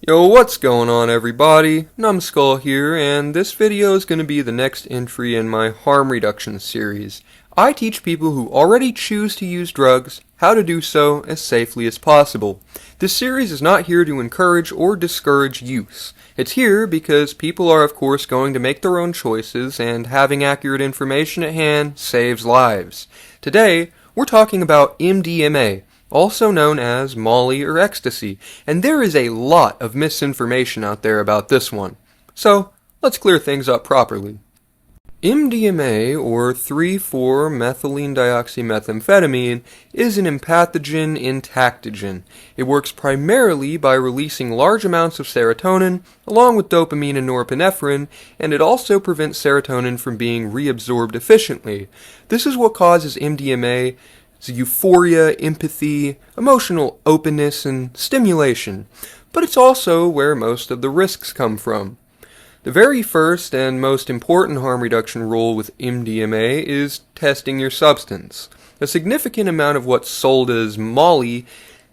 Yo, what's going on everybody? Numbskull here, and this video is going to be the next entry in my harm reduction series. I teach people who already choose to use drugs how to do so as safely as possible. This series is not here to encourage or discourage use. It's here because people are of course going to make their own choices, and having accurate information at hand saves lives. Today, we're talking about MDMA, also known as Molly or ecstasy, and there is a lot of misinformation out there about this one. So, let's clear things up properly. MDMA, or 3,4-methylene dioxymethamphetamine, is an empathogen entactogen. It works primarily by releasing large amounts of serotonin, along with dopamine and norepinephrine, and it also prevents serotonin from being reabsorbed efficiently. This is what causes MDMA euphoria, empathy, emotional openness, and stimulation. But it's also where most of the risks come from. The very first and most important harm reduction rule with MDMA is testing your substance. A significant amount of what's sold as Molly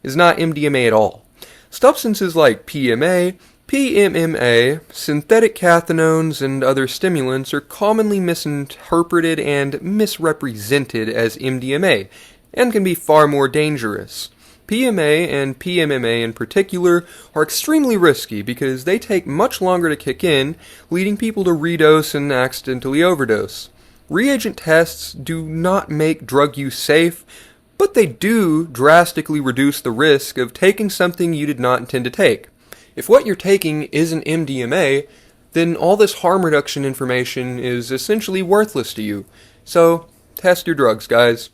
is not MDMA at all. Substances like PMA, PMMA, synthetic cathinones, and other stimulants are commonly misinterpreted and misrepresented as MDMA, and can be far more dangerous. PMA and PMMA in particular are extremely risky because they take much longer to kick in, leading people to redose and accidentally overdose. Reagent tests do not make drug use safe, but they do drastically reduce the risk of taking something you did not intend to take. If what you're taking isn't MDMA, then all this harm reduction information is essentially worthless to you. So, test your drugs, guys.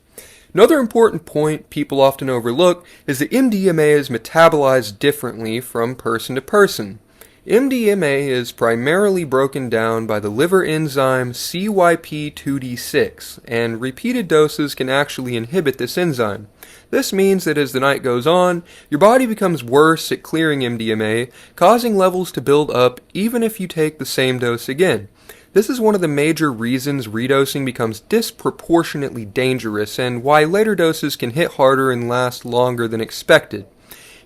Another important point people often overlook is that MDMA is metabolized differently from person to person. MDMA is primarily broken down by the liver enzyme CYP2D6, and repeated doses can actually inhibit this enzyme. This means that as the night goes on, your body becomes worse at clearing MDMA, causing levels to build up even if you take the same dose again. This is one of the major reasons redosing becomes disproportionately dangerous, and why later doses can hit harder and last longer than expected.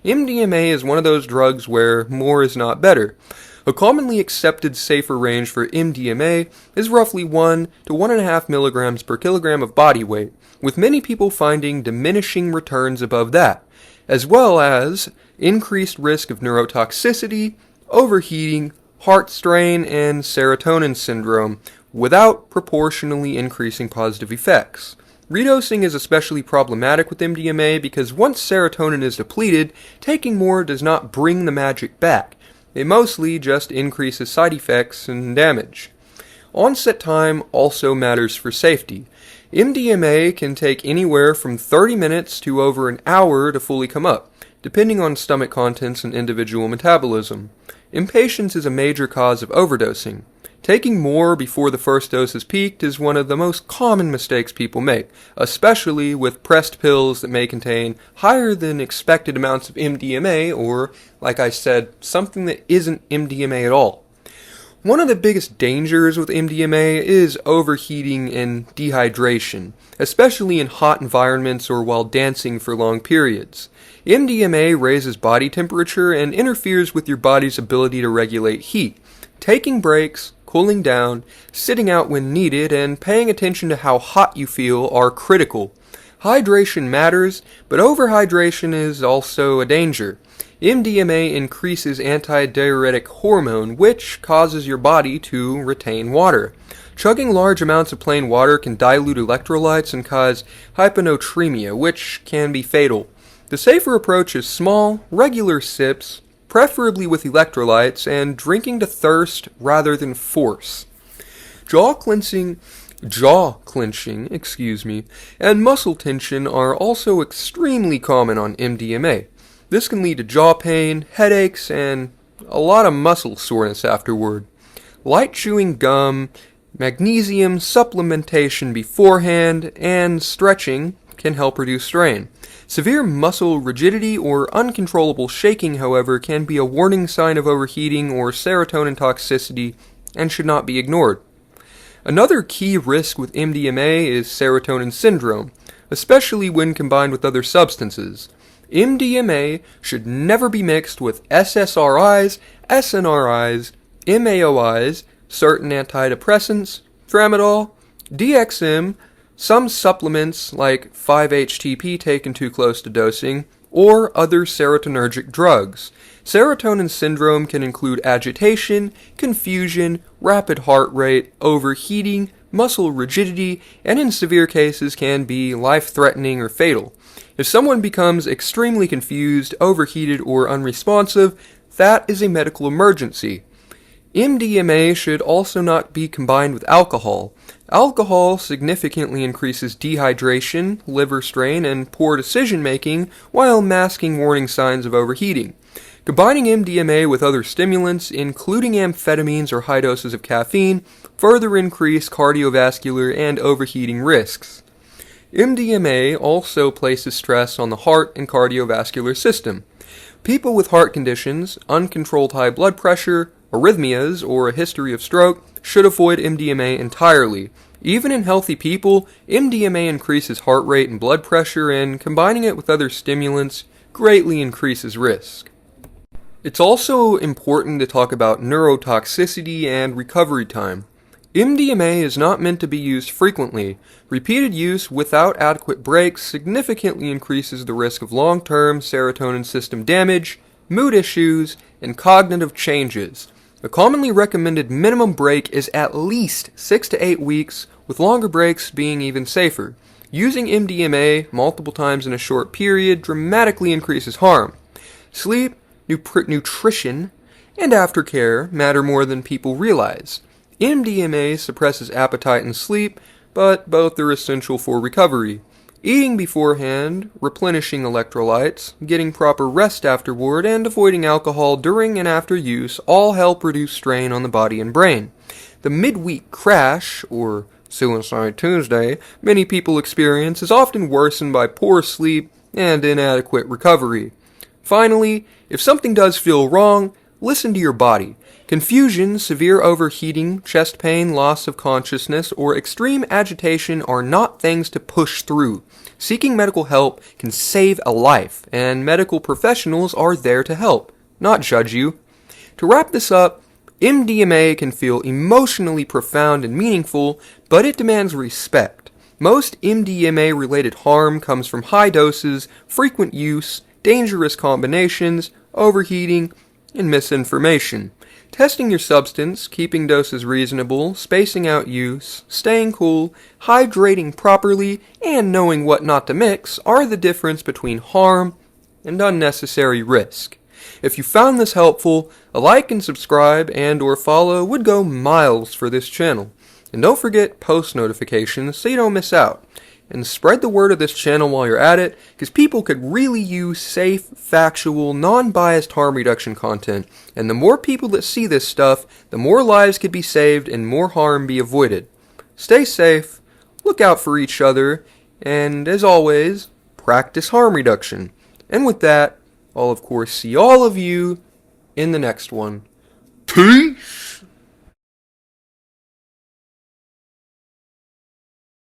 MDMA is one of those drugs where more is not better. A commonly accepted safer range for MDMA is roughly 1 to 1.5 milligrams per kilogram of body weight, with many people finding diminishing returns above that, as well as increased risk of neurotoxicity, overheating, heart strain, and serotonin syndrome, without proportionally increasing positive effects. Redosing is especially problematic with MDMA because once serotonin is depleted, taking more does not bring the magic back. It mostly just increases side effects and damage. Onset time also matters for safety. MDMA can take anywhere from 30 minutes to over an hour to fully come up, depending on stomach contents and individual metabolism. Impatience is a major cause of overdosing. Taking more before the first dose is peaked is one of the most common mistakes people make, especially with pressed pills that may contain higher than expected amounts of MDMA, or, like I said, something that isn't MDMA at all. One of the biggest dangers with MDMA is overheating and dehydration, especially in hot environments or while dancing for long periods. MDMA raises body temperature and interferes with your body's ability to regulate heat. Taking breaks, cooling down, sitting out when needed, and paying attention to how hot you feel are critical. Hydration matters, but overhydration is also a danger. MDMA increases antidiuretic hormone, which causes your body to retain water. Chugging large amounts of plain water can dilute electrolytes and cause hyponatremia, which can be fatal. The safer approach is small, regular sips, preferably with electrolytes, and drinking to thirst rather than force. Jaw clenching, and muscle tension are also extremely common on MDMA. This can lead to jaw pain, headaches, and a lot of muscle soreness afterward. Light chewing gum, magnesium supplementation beforehand, and stretching can help reduce strain. Severe muscle rigidity or uncontrollable shaking, however, can be a warning sign of overheating or serotonin toxicity and should not be ignored. Another key risk with MDMA is serotonin syndrome, especially when combined with other substances. MDMA should never be mixed with SSRIs, SNRIs, MAOIs, certain antidepressants, tramadol, DXM, some supplements like 5-HTP taken too close to dosing, or other serotonergic drugs. Serotonin syndrome can include agitation, confusion, rapid heart rate, overheating, muscle rigidity, and in severe cases can be life-threatening or fatal. If someone becomes extremely confused, overheated, or unresponsive, that is a medical emergency. MDMA should also not be combined with alcohol. Alcohol significantly increases dehydration, liver strain, and poor decision-making while masking warning signs of overheating. Combining MDMA with other stimulants, including amphetamines or high doses of caffeine, further increase cardiovascular and overheating risks. MDMA also places stress on the heart and cardiovascular system. People with heart conditions, uncontrolled high blood pressure, arrhythmias, or a history of stroke should avoid MDMA entirely. Even in healthy people, MDMA increases heart rate and blood pressure, and combining it with other stimulants greatly increases risk. It's also important to talk about neurotoxicity and recovery time. MDMA is not meant to be used frequently. Repeated use without adequate breaks significantly increases the risk of long-term serotonin system damage, mood issues, and cognitive changes. A commonly recommended minimum break is at least 6 to 8 weeks, with longer breaks being even safer. Using MDMA multiple times in a short period dramatically increases harm. Sleep, nutrition, and aftercare matter more than people realize. MDMA suppresses appetite and sleep, but both are essential for recovery. Eating beforehand, replenishing electrolytes, getting proper rest afterward, and avoiding alcohol during and after use all help reduce strain on the body and brain. The midweek crash, or Suicide Tuesday, many people experience is often worsened by poor sleep and inadequate recovery. Finally, if something does feel wrong, listen to your body. Confusion, severe overheating, chest pain, loss of consciousness, or extreme agitation are not things to push through. Seeking medical help can save a life, and medical professionals are there to help, not judge you. To wrap this up, MDMA can feel emotionally profound and meaningful, but it demands respect. Most MDMA-related harm comes from high doses, frequent use, dangerous combinations, overheating, and misinformation. Testing your substance, keeping doses reasonable, spacing out use, staying cool, hydrating properly, and knowing what not to mix are the difference between harm and unnecessary risk. If you found this helpful, a like and subscribe and or follow would go miles for this channel. And don't forget post notifications so you don't miss out. And spread the word of this channel while you're at it, because people could really use safe, factual, non-biased harm reduction content. And the more people that see this stuff, the more lives could be saved and more harm be avoided. Stay safe, look out for each other, and as always, practice harm reduction. And with that, I'll of course see all of you in the next one. Peace!